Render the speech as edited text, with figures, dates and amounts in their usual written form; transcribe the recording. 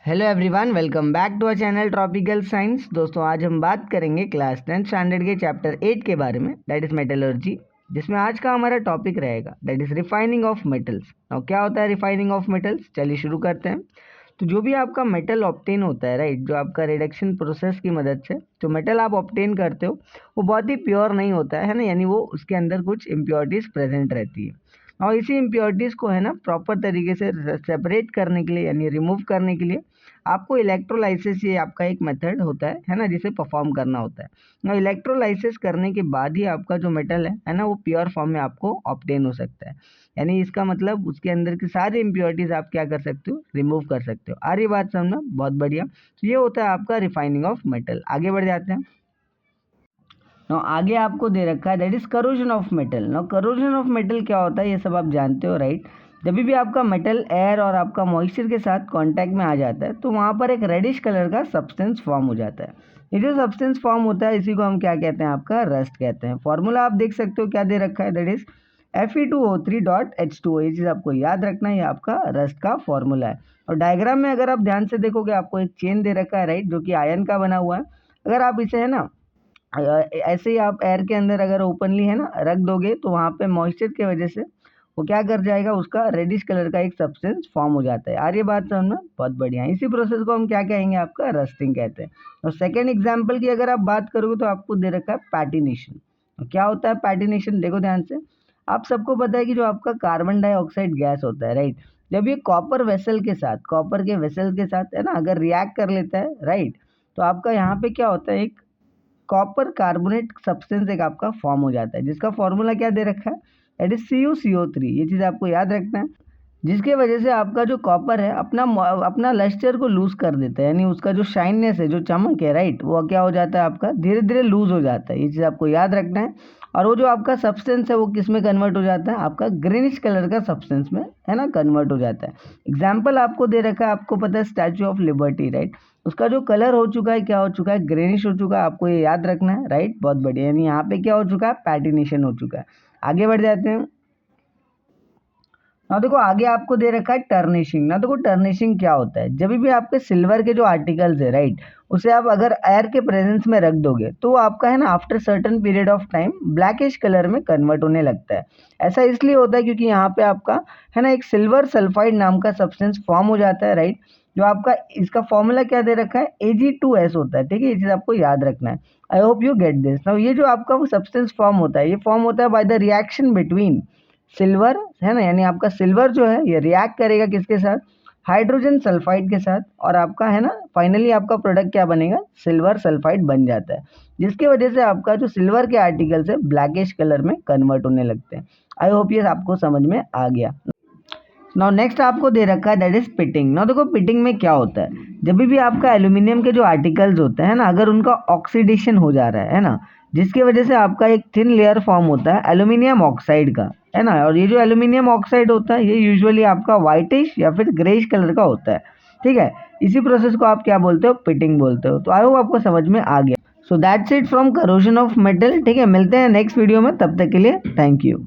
Hello everyone, welcome back to our channel tropical science. दोस्तों, आज हम बात करेंगे क्लास 10 स्टैंडर्ड के चैप्टर 8 के बारे में, दैट इज़ मेटलर्जी, जिसमें आज का हमारा टॉपिक रहेगा that is refining of metals. और क्या होता है रिफाइनिंग ऑफ मेटल्स, चलिए शुरू करते हैं। तो जो भी आपका मेटल ऑब्टेन होता है, राइट, जो आपका रिडक्शन प्रोसेस की मदद से जो मेटल आप ऑब्टेन करते हो वो बहुत ही प्योर नहीं होता है ना, यानी वो उसके अंदर कुछ इम्प्योरिटीज़ प्रेजेंट रहती है। और इसी इम्प्योरिटीज़ को है ना प्रॉपर तरीके से सेपरेट करने के लिए यानी रिमूव करने के लिए आपको इलेक्ट्रोलाइसिस, ये आपका एक मेथड होता है ना, जिसे परफॉर्म करना होता है। और इलेक्ट्रोलाइसिस करने के बाद ही आपका जो मेटल है ना, वो प्योर फॉर्म में आपको ऑब्टेन हो सकता है। यानी इसका मतलब उसके अंदर की सारी इम्प्योरिटीज आप क्या कर सकते हो, रिमूव कर सकते हो। आ रही बात समझना, बहुत बढ़िया। तो ये होता है आपका रिफाइनिंग ऑफ मेटल। आगे बढ़ जाते हैं। ना आगे आपको दे रखा है that is corrosion of metal. ना करोजन ऑफ मेटल क्या होता है ये सब आप जानते हो, राइट। जब भी आपका मेटल एयर और आपका मॉइस्चर के साथ कांटेक्ट में आ जाता है तो वहाँ पर एक रेडिश कलर का सब्सटेंस फॉर्म हो जाता है। ये जो सब्सटेंस फॉर्म होता है इसी को हम क्या कहते हैं, आपका रस्ट कहते हैं। फॉर्मूला आप देख सकते हो, क्या दे रखा है, दैट इज Fe2O3.H2O। ये चीज़ आपको याद रखना है, ये आपका रस्ट का फॉर्मूला है। और डायग्राम में अगर आप ध्यान से देखोगे आपको एक चेन दे रखा है, राइट, जो कि आयन का बना हुआ है। अगर आप इसे है ना ऐसे ही आप एयर के अंदर अगर ओपनली है ना रख दोगे तो वहाँ पे मॉइस्चर की वजह से वो क्या कर जाएगा, उसका रेडिश कलर का एक सब्सटेंस फॉर्म हो जाता है। यार ये बात समझ में बहुत बढ़िया। इसी प्रोसेस को हम क्या कहेंगे, आपका रस्टिंग कहते हैं। और सेकेंड एग्जाम्पल की अगर आप बात करोगे तो आपको दे रखा है पैटिनेशन। क्या होता है पैटिनेशन, देखो ध्यान से। आप सबको पता है कि जो आपका कार्बन डाइऑक्साइड गैस होता है, राइट, जब ये कॉपर वेसल के साथ, कॉपर के वेसल के साथ है ना अगर रिएक्ट कर लेता है, राइट, तो आपका यहाँ पे क्या होता है, एक कॉपर कार्बोनेट सब्सटेंस एक आपका फॉर्म हो जाता है, जिसका फॉर्मूला क्या दे रखा है, दैट इज CuCO3। ये चीज़ आपको याद रखना है। जिसके वजह से आपका जो कॉपर है अपना लस्टर को लूज कर देता है, यानी उसका जो शाइननेस है, जो चमक है, राइट, वो क्या हो जाता है, आपका धीरे धीरे लूज हो जाता है। ये चीज़ आपको याद रखना है। और वो जो आपका सब्सटेंस है वो किस में कन्वर्ट हो जाता है, आपका ग्रीनिश कलर का सब्सटेंस में है ना कन्वर्ट हो जाता है। एग्जाम्पल आपको दे रखा है, आपको पता है स्टैचू ऑफ लिबर्टी, राइट, उसका जो कलर हो चुका है, क्या हो चुका है, ग्रेनिश हो चुका है। आपको ये याद रखना है, राइट, बहुत बढ़िया। यानी यहाँ पे क्या हो चुका है, पैटिनेशन हो चुका है। आगे बढ़ जाते हैं ना। देखो आगे आपको दे रखा है टर्निशिंग। ना देखो टर्निशिंग क्या होता है, जब भी आपके सिल्वर के जो आर्टिकल्स है, राइट, उसे आप अगर एयर के प्रेजेंस में रख दोगे तो वो आपका है ना after certain period of time blackish colour में कन्वर्ट होने लगता है। ऐसा इसलिए होता है क्योंकि यहाँ पे आपका है ना एक सिल्वर सल्फाइड नाम का सब्सटेंस फॉर्म हो जाता है, राइट, जो आपका इसका फॉर्मूला क्या दे रखा है, Ag2S होता है। ठीक है, ये चीज़ आपको याद रखना है। I hope you get this. Now ये जो आपका वो सब्सटेंस फॉर्म होता है, ये फॉर्म होता है by the reaction between silver है ना, यानी आपका सिल्वर जो है ये रिएक्ट करेगा किसके साथ, हाइड्रोजन सल्फाइड के साथ, और आपका है ना फाइनली आपका प्रोडक्ट क्या बनेगा, सिल्वर सल्फाइड बन जाता है, जिसकी वजह से आपका जो सिल्वर के आर्टिकल्स है ब्लैकिश कलर में कन्वर्ट होने लगते हैं। आई होप ये आपको समझ में आ गया। नाउ नेक्स्ट आपको दे रखा है दैट इज पिटिंग। नाउ देखो पिटिंग में क्या होता है, जब भी आपका एल्यूमिनियम के जो आर्टिकल्स होते हैं ना, अगर उनका ऑक्सीडेशन हो जा रहा है ना, जिसकी वजह से आपका एक थिन लेयर फॉर्म होता है एल्यूमिनियम ऑक्साइड का, है ना। और ये जो एल्यूमिनियम ऑक्साइड होता है ये यूजुअली आपका वाइटिश या फिर ग्रेइश कलर का होता है। ठीक है, इसी प्रोसेस को आप क्या बोलते हो, पिटिंग बोलते हो। तो आई होप आपको समझ में आ गया। So that's it from corrosion of metal. ठीक है, मिलते हैं नेक्स्ट वीडियो में, तब तक के लिए थैंक यू।